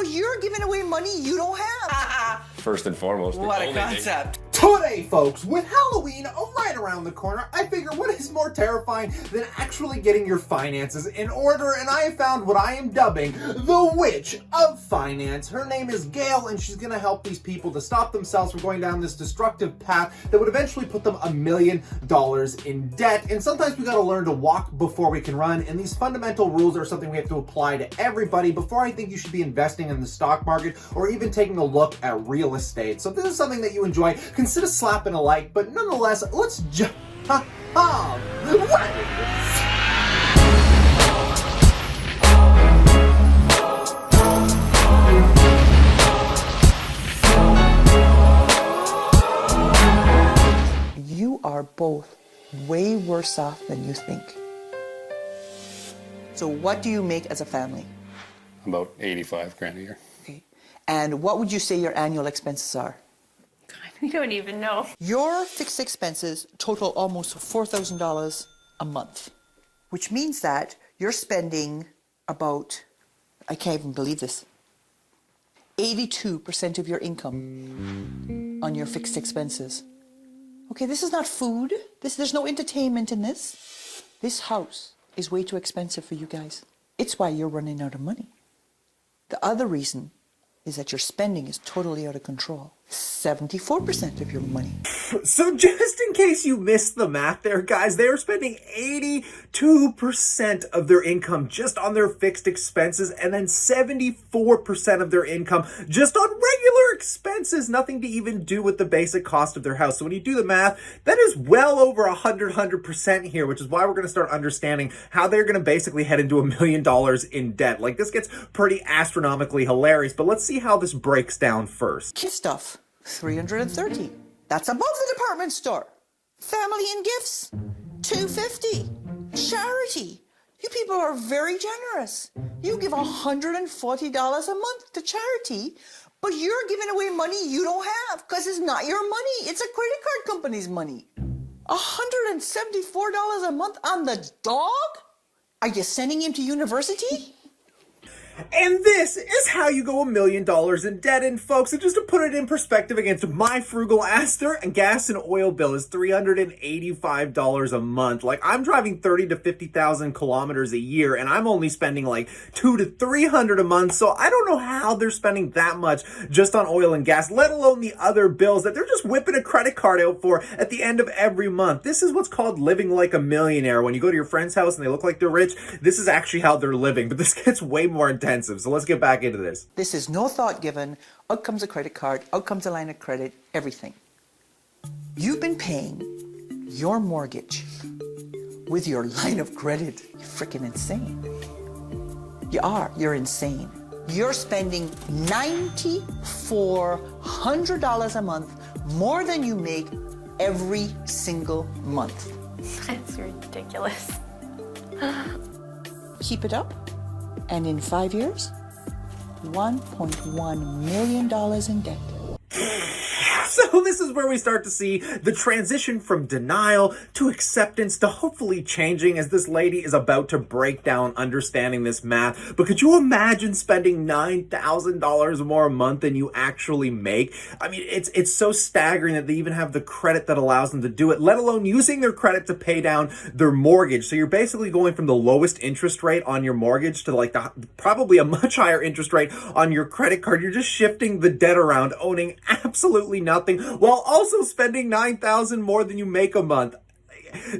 but you're giving away money you don't have. First and foremost. What a concept. Today, folks, with Halloween right around the corner, I figure what is more terrifying than actually getting your finances in order, and I have found what I am dubbing the Witch of Finance. Her name is Gail, and she's gonna help these people to stop themselves from going down this destructive path that would eventually put them $1 million in debt. And sometimes we gotta learn to walk before we can run, and these fundamental rules are something we have to apply to everybody before I think you should be investing in the stock market or even taking a look at real estate. So if this is something that you enjoy, consider slapping a like, but nonetheless, let's jump. You are both way worse off than you think. So what do you make as a family? About 85 grand a year. Okay. And what would you say your annual expenses are? We don't even know. Your fixed expenses total almost $4,000 a month, which means that you're spending about, I can't even believe this, 82% of your income on your fixed expenses. Okay, this is not food. There's no entertainment in this. This house is way too expensive for you guys. It's why you're running out of money. The other reason is that your spending is totally out of control. 74% of your money. So just in case you missed the math there, guys, they are spending 82% of their income just on their fixed expenses, and then 74% of their income just on regular expenses, nothing to even do with the basic cost of their house. So when you do the math, that is well over 100% here, which is why we're going to start understanding how they're going to basically head into $1 million in debt. Like, this gets pretty astronomically hilarious, but let's see how this breaks down first. Gift stuff, $330. That's above the department store. Family and gifts, $250. Charity. You people are very generous. You give $140 a month to charity, but you're giving away money you don't have because it's not your money. It's a credit card company's money. $174 a month on the dog? Are you sending him to university? And this is how you go $1 million in debt. And folks, and just to put it in perspective against my frugal ass, their gas and oil bill is $385 a month. Like, I'm driving 30 to 50,000 kilometers a year, and I'm only spending like $200 to $300 a month. So I don't know how they're spending that much just on oil and gas, let alone the other bills that they're just whipping a credit card out for at the end of every month. This is what's called living like a millionaire. When you go to your friend's house and they look like they're rich, this is actually how they're living. But this gets way more intense. So let's get back into this. This is no thought given. Out comes a credit card, out comes a line of credit, everything. You've been paying your mortgage with your line of credit. You're freaking insane. You are. You're insane. You're spending $9,400 a month more than you make every single month. That's ridiculous. Keep it up. And in 5 years, $1.1 million in debt. So this is where we start to see the transition from denial to acceptance to hopefully changing as this lady is about to break down understanding this math. But could you imagine spending $9,000 more a month than you actually make? I mean, it's so staggering that they even have the credit that allows them to do it, let alone using their credit to pay down their mortgage. So you're basically going from the lowest interest rate on your mortgage to like probably a much higher interest rate on your credit card. You're just shifting the debt around, owning absolutely nothing, while also spending $9,000 more than you make a month.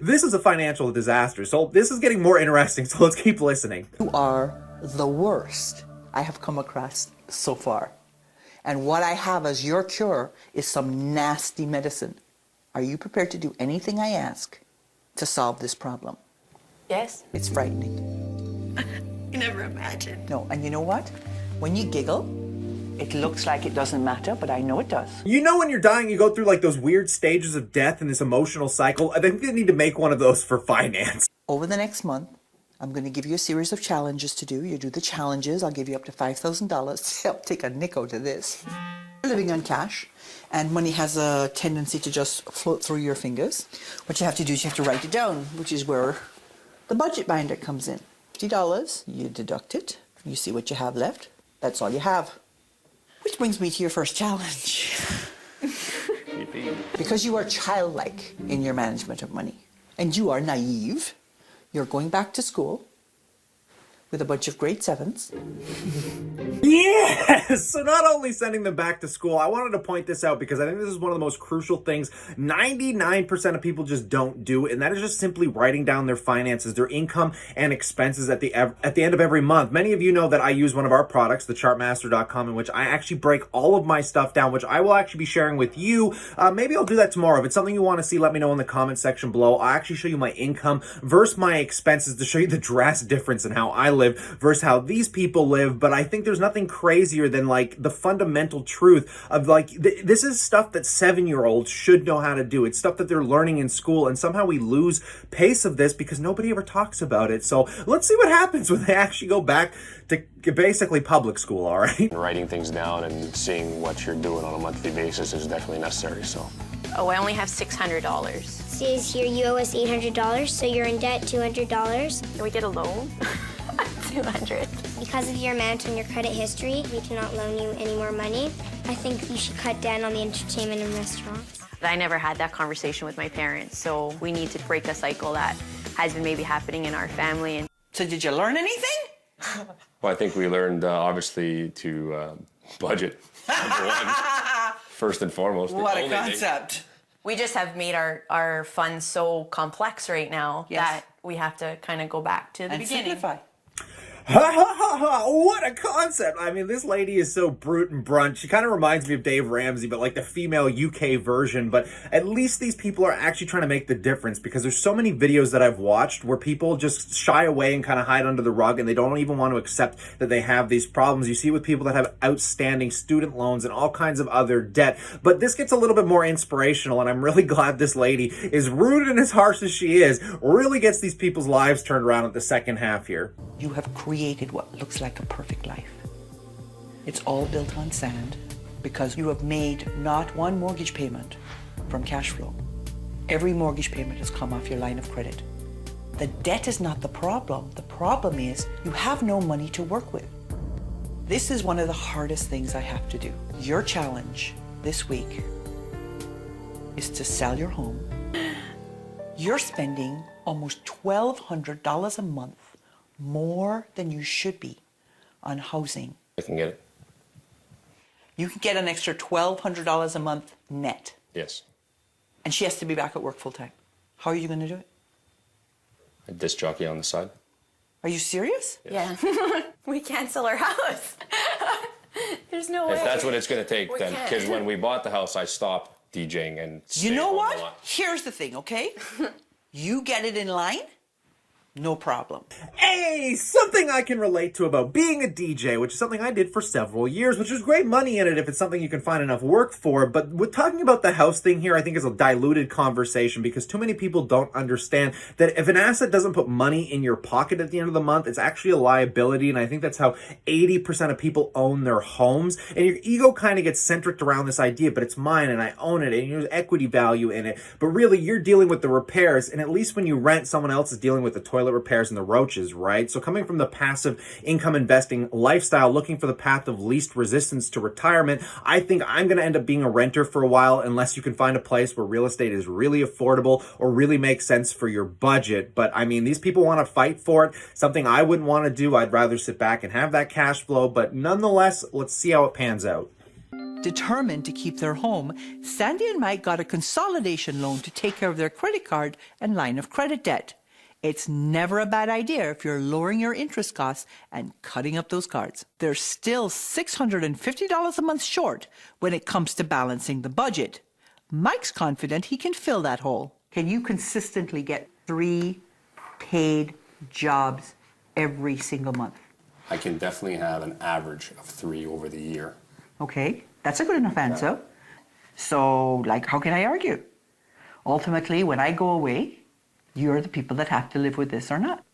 This is a financial disaster. So this is getting more interesting. So let's keep listening. You are the worst I have come across so far. And what I have as your cure is some nasty medicine. Are you prepared to do anything I ask to solve this problem? Yes. It's frightening. You never imagined. No, and you know what? When you giggle, it looks like it doesn't matter, but I know it does. You know when you're dying, you go through like those weird stages of death and this emotional cycle? I think they need to make one of those for finance. Over the next month, I'm going to give you a series of challenges to do. You do the challenges, I'll give you up to $5,000. I'll take a nick out of this. You're living on cash, and money has a tendency to just float through your fingers. What you have to do is you have to write it down, which is where the budget binder comes in. $50, you deduct it, you see what you have left. That's all you have. Which brings me to your first challenge. Because you are childlike in your management of money and you are naive, you're going back to school with a bunch of grade 7s. Yes! So not only sending them back to school, I wanted to point this out because I think this is one of the most crucial things 99% of people just don't do, and that is just simply writing down their finances, their income and expenses at the end of every month. Many of you know that I use one of our products, thechartmaster.com, in which I actually break all of my stuff down, which I will actually be sharing with you. Maybe I'll do that tomorrow. If it's something you want to see, let me know in the comment section below. I'll actually show you my income versus my expenses to show you the drastic difference in how I live versus how these people live. But I think there's nothing crazier than like the fundamental truth of like this is stuff that 7-year-olds should know how to do. It's stuff that they're learning in school, and somehow we lose pace of this because nobody ever talks about it. So let's see what happens when they actually go back to basically public school. All right, Writing things down and seeing what you're doing on a monthly basis is definitely necessary. So Oh, I only have $600. Says here you owe us $800, so you're in debt $200. Can we get a loan? 200. Because of your amount and your credit history, we cannot loan you any more money. I think you should cut down on the entertainment and restaurants. I never had that conversation with my parents, so we need to break a cycle that has been maybe happening in our family. And So did you learn anything? well, I think we learned obviously to budget. Number one. First and foremost. What a Only thing. concept. we just have made our funds so complex right now Yes. that we have to kind of go back to the And beginning. simplify. Ha ha ha ha! What a concept! I mean, this lady is so brute and blunt. She kind of reminds me of Dave Ramsey, but like the female UK version. But at least these people are actually trying to make the difference, because there's so many videos that I've watched where people just shy away and kind of hide under the rug, and they don't even want to accept that they have these problems. You see with people that have outstanding student loans and all kinds of other debt. But this gets a little bit more inspirational, and I'm really glad this lady, as rude and as harsh as she is, really gets these people's lives turned around at the second half here. You have created what looks like a perfect life. It's all built on sand because you have made not one mortgage payment from cash flow. Every mortgage payment has come off your line of credit. The debt is not the problem. The problem is you have no money to work with. This is one of the hardest things I have to do. Your challenge this week is to sell your home. You're spending almost $1,200 a month more than you should be on housing. I can get it. You can get an extra $1,200 a month net. Yes. And she has to be back at work full time. How are you going to do it? A disc jockey on the side. Are you serious? Yeah. We can't sell our house. There's no way. If that's what it's going to take, We then. can't. Because when we bought the house, I stopped DJing and You stayed know home a what? lot. Here's the thing, okay? You get it in line, no problem. Hey, something I can relate to about being a DJ, which is something I did for several years, which is great money in it if it's something you can find enough work for. But with talking about the house thing here, I think is a diluted conversation, because too many people don't understand that if an asset doesn't put money in your pocket at the end of the month, it's actually a liability. And I think that's how 80% of people own their homes. And your ego kind of gets centric around this idea, but it's mine and I own it and there's equity value in it. But really, you're dealing with the repairs. And at least when you rent, someone else is dealing with the toilet repairs and the roaches, right? So coming from the passive income investing lifestyle, looking for the path of least resistance to retirement, I think I'm going to end up being a renter for a while, unless you can find a place where real estate is really affordable or really makes sense for your budget. But I mean, these people want to fight for it, something I wouldn't want to do. I'd rather sit back and have that cash flow. But nonetheless, let's see how it pans out. Determined to keep their home, Sandy and Mike got a consolidation loan to take care of their credit card and line of credit debt. It's never a bad idea if you're lowering your interest costs and cutting up those cards. They're still $650 a month short when it comes to balancing the budget. Mike's confident he can fill that hole. Can you consistently get 3 paid jobs every single month? I can definitely have an average of 3 over the year. Okay, that's a good enough answer. So, like, how can I argue? Ultimately, when I go away, you're the people that have to live with this or not.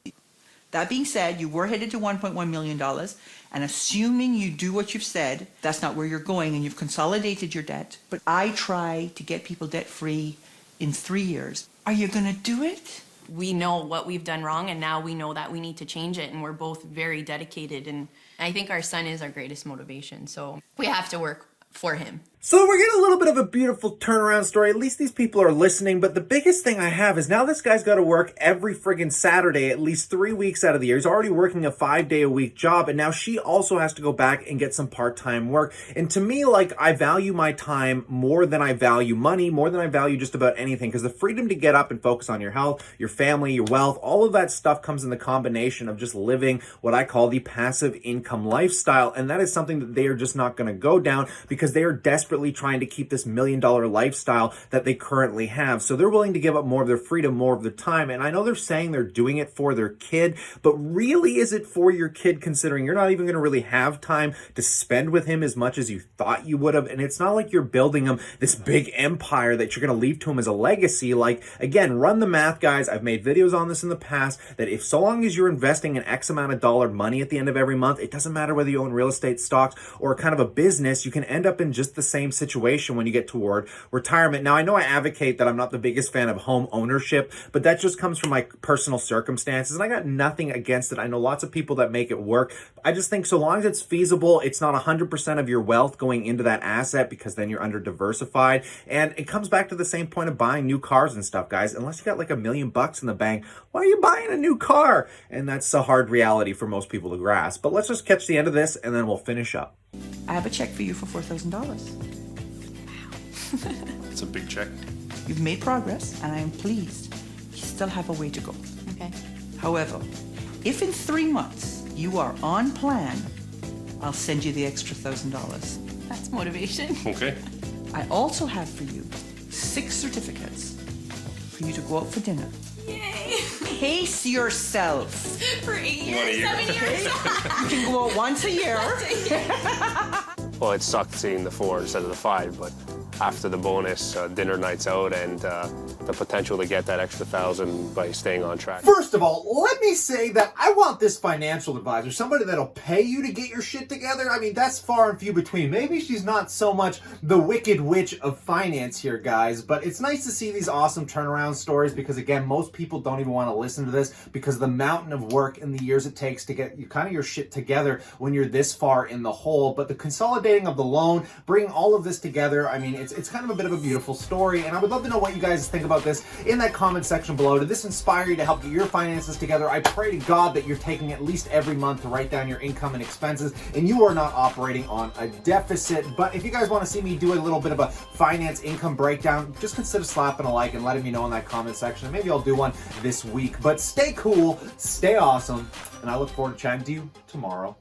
That being said, you were headed to $1.1 million, and assuming you do what you've said, that's not where you're going, and you've consolidated your debt. But I try to get people debt-free in 3 years. Are you going to do it? We know what we've done wrong, and now we know that we need to change it, and we're both very dedicated, and I think our son is our greatest motivation, so we have to work for him. So we're getting a little bit of a beautiful turnaround story. At least these people are listening. But the biggest thing I have is now this guy's got to work every friggin' Saturday, at least 3 weeks out of the year. He's already working a 5-day-a-week job. And now she also has to go back and get some part-time work. And to me, like, I value my time more than I value money, more than I value just about anything. Because the freedom to get up and focus on your health, your family, your wealth, all of that stuff comes in the combination of just living what I call the passive income lifestyle. And that is something that they are just not going to go down because they are desperately trying to keep this $1 million lifestyle that they currently have. So they're willing to give up more of their freedom, more of their time. And I know they're saying they're doing it for their kid, but really is it for your kid, considering you're not even going to really have time to spend with him as much as you thought you would have? And it's not like you're building him this big empire that you're going to leave to him as a legacy. Like, again, run the math, guys. I've made videos on this in the past, that if so long as you're investing an X amount of dollar money at the end of every month, it doesn't matter whether you own real estate, stocks, or kind of a business, you can end up in just the same situation when you get toward retirement. Now, I know I advocate that I'm not the biggest fan of home ownership, but that just comes from my personal circumstances, and I got nothing against it. I know lots of people that make it work. I just think so long as it's feasible, it's not 100% of your wealth going into that asset, because then you're under diversified. And it comes back to the same point of buying new cars and stuff, guys. Unless you got like $1 million in the bank, why are you buying a new car? And that's a hard reality for most people to grasp. But let's just catch the end of this and then we'll finish up. I have a check for you for $4,000. It's a big check. You've made progress, and I am pleased. You still have a way to go. Okay. However, if in 3 months you are on plan, I'll send you the extra $1,000. That's motivation. Okay. I also have for you 6 certificates for you to go out for dinner. Yay! Pace yourself. For 8 What a years, year. 7 years. You can go out once a year. Well, it sucked seeing the 4 instead of the 5, but after the bonus, dinner nights out, and the potential to get that extra 1,000 by staying on track. First of all, let me say that I want this financial advisor, somebody that'll pay you to get your shit together. I mean, that's far and few between. Maybe she's not so much the wicked witch of finance here, guys, but it's nice to see these awesome turnaround stories because, again, most people don't even want to listen to this because the mountain of work and the years it takes to get kind of your shit together when you're this far in the hole. But the consolidating of the loan, bringing all of this together, I mean, it's kind of a bit of a beautiful story, and I would love to know what you guys think about this in that comment section below. Did this inspire you to help get your finances together? I pray to God that you're taking at least every month to write down your income and expenses, and you are not operating on a deficit. But if you guys want to see me do a little bit of a finance income breakdown, just consider slapping a like and letting me know in that comment section, and maybe I'll do one this week. But stay cool, stay awesome, and I look forward to chatting to you tomorrow.